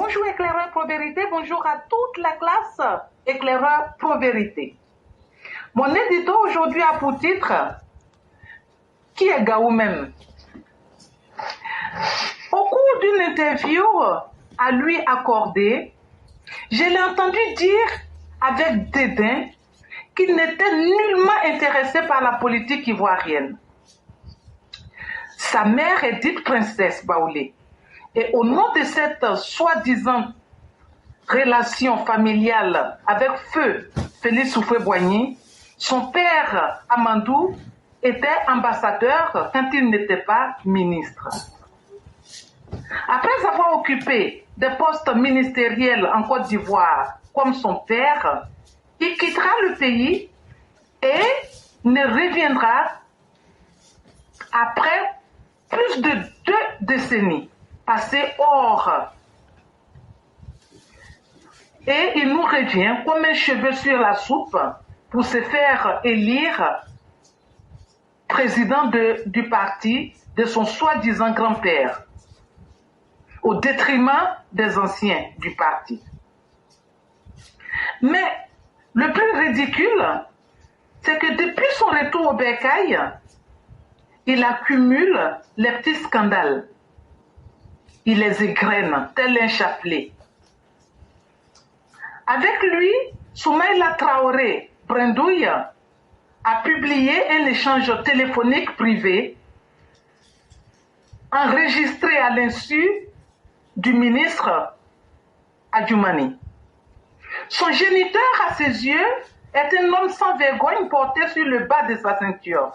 Bonjour éclaireur Pro-Vérité, bonjour à toute la classe éclaireur Pro-Vérité. Mon édito aujourd'hui a pour titre « Qui est Gao même ?» Au cours d'une interview à lui accordée, je l'ai entendu dire avec dédain qu'il n'était nullement intéressé par la politique ivoirienne. Sa mère est dite princesse Baoulé. Et au nom de cette soi-disant relation familiale avec feu Félix Houphouët-Boigny, son père Amadou était ambassadeur quand il n'était pas ministre. Après avoir occupé des postes ministériels en Côte d'Ivoire comme son père, il quittera le pays et ne reviendra après plus de 2 décennies passées hors. Et il nous revient comme un cheveu sur la soupe pour se faire élire président du parti de son soi-disant grand-père, au détriment des anciens du parti. Mais le plus ridicule, c'est que depuis son retour au bercail, il accumule les petits scandales. Il les égrène tel un chapelet. Avec lui, Soumaïla Traoré Brindouille a publié un échange téléphonique privé enregistré à l'insu du ministre Adjoumani. Son géniteur à ses yeux est un homme sans vergogne porté sur le bas de sa ceinture.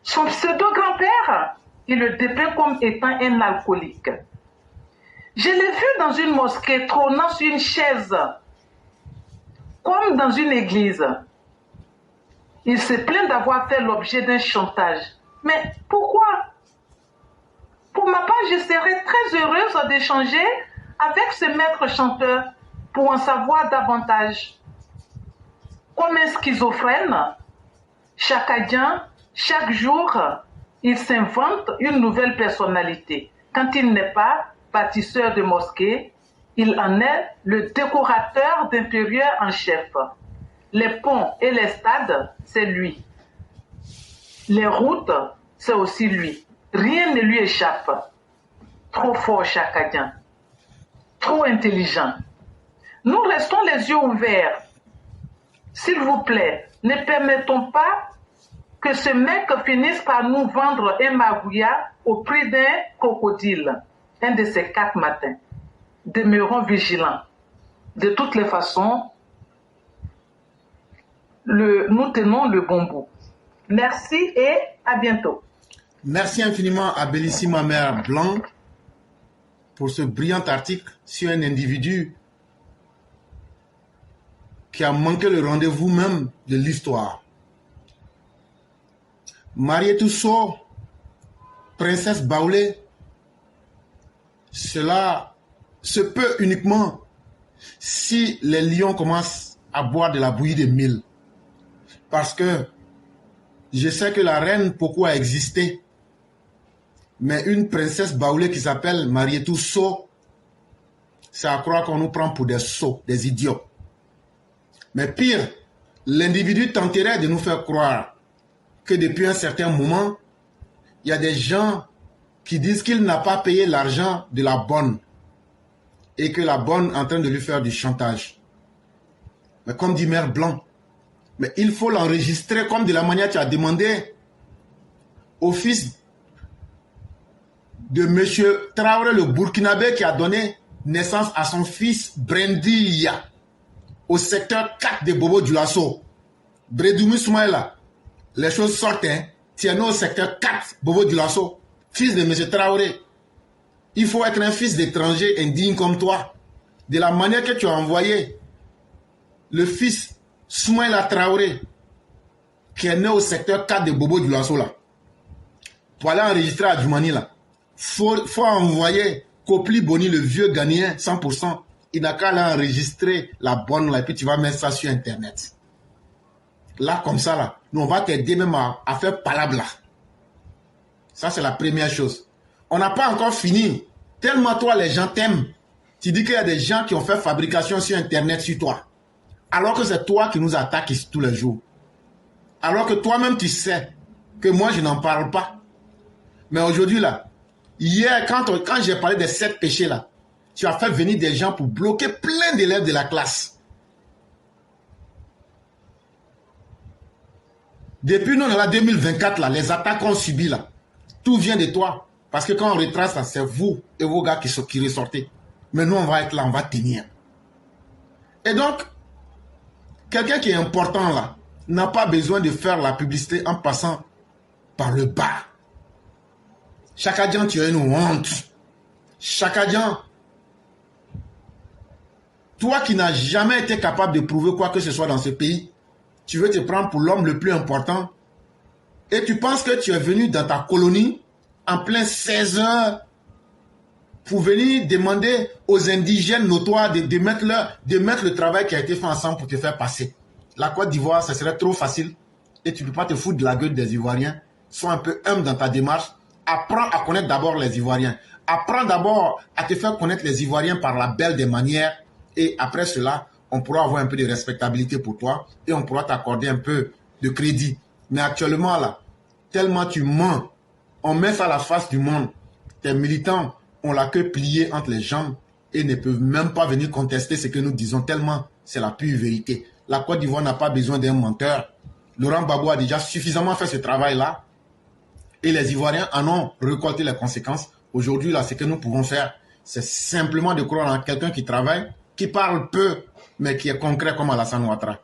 Son pseudo-grand-père, il le dépeint comme étant un alcoolique. Je l'ai vu dans une mosquée trônant sur une chaise, comme dans une église. Il se plaint d'avoir fait l'objet d'un chantage. Mais pourquoi? Pour ma part, je serais très heureuse d'échanger avec ce maître chanteur pour en savoir davantage. Comme un schizophrène, chacadien, chaque jour, il s'invente une nouvelle personnalité. Quand il n'est pas bâtisseur de mosquée, il en est le décorateur d'intérieur en chef. Les ponts et les stades, c'est lui. Les routes, c'est aussi lui. Rien ne lui échappe. Trop fort, chacadien. Trop intelligent. Nous restons les yeux ouverts. S'il vous plaît, ne permettons pas que ce mec finisse par nous vendre un magouilla au prix d'un crocodile, un de ces 4 matins. Demeurons vigilants. De toutes les façons, nous tenons le bon bout. Merci et à bientôt. Merci infiniment à Bellissima Mère Blanc pour ce brillant article sur un individu qui a manqué le rendez-vous même de l'histoire. Marietou So, princesse Baoulé, cela se peut uniquement si les lions commencent à boire de la bouillie de mille. Parce que je sais que la reine Poko a existé, mais une princesse Baoulé qui s'appelle Marietou So, c'est à croire qu'on nous prend pour des sots, des idiots. Mais pire, l'individu tenterait de nous faire croire que depuis un certain moment, il y a des gens qui disent qu'il n'a pas payé l'argent de la bonne et que la bonne est en train de lui faire du chantage. Mais comme dit Mère Blanc, mais il faut l'enregistrer comme de la manière que tu as demandé au fils de M. Traoré le Burkinabé qui a donné naissance à son fils Brendia au secteur 4 de Bobo Dioulasso. Bredoumi Soumaïla, les choses sortent, hein. Tiens-nous au secteur 4, Bobo Dioulasso, fils de M. Traoré. Il faut être un fils d'étranger indigne comme toi. De la manière que tu as envoyé le fils Soumaïla Traoré, qui est né au secteur 4 de Bobo Dioulasso là, pour aller enregistrer à Djoumani là. Faut envoyer Kopli Boni, le vieux Ghanéen, 100%. Il n'a qu'à aller enregistrer la bonne là, et puis tu vas mettre ça sur Internet. Là, comme ça, là, nous, on va t'aider même à faire palabla. Ça, c'est la première chose. On n'a pas encore fini. Tellement toi, les gens t'aiment. Tu dis qu'il y a des gens qui ont fait fabrication sur Internet sur toi. Alors que c'est toi qui nous attaques ici tous les jours. Alors que toi-même, tu sais que moi, je n'en parle pas. Mais aujourd'hui, là, hier, quand j'ai parlé des 7 péchés, là, tu as fait venir des gens pour bloquer plein d'élèves de la classe. Depuis nous, on est là, 2024, là, les attaques qu'on subit, là, tout vient de toi. Parce que quand on retrace, là, c'est vous et vos gars qui ressortez. Mais nous, on va être là, on va tenir. Et donc, quelqu'un qui est important, là, n'a pas besoin de faire la publicité en passant par le bas. Chakadian, tu as une honte. Chakadian, toi qui n'as jamais été capable de prouver quoi que ce soit dans ce pays, tu veux te prendre pour l'homme le plus important et tu penses que tu es venu dans ta colonie en plein 16 heures pour venir demander aux indigènes notoires de mettre le travail qui a été fait ensemble pour te faire passer. La Côte d'Ivoire, ça serait trop facile et tu ne peux pas te foutre de la gueule des Ivoiriens. Sois un peu humble dans ta démarche. Apprends à connaître d'abord les Ivoiriens. Apprends d'abord à te faire connaître les Ivoiriens par la belle des manières et après cela, on pourra avoir un peu de respectabilité pour toi et on pourra t'accorder un peu de crédit. Mais actuellement, là, tellement tu mens, on met ça à la face du monde. Tes militants ont la queue pliée entre les jambes et ne peuvent même pas venir contester ce que nous disons tellement c'est la pure vérité. La Côte d'Ivoire n'a pas besoin d'un menteur. Laurent Gbagbo a déjà suffisamment fait ce travail-là et les Ivoiriens en ont récolté les conséquences. Aujourd'hui, là, ce que nous pouvons faire, c'est simplement de croire en quelqu'un qui travaille, qui parle peu, mais qui est concret comme Alassane Ouattara.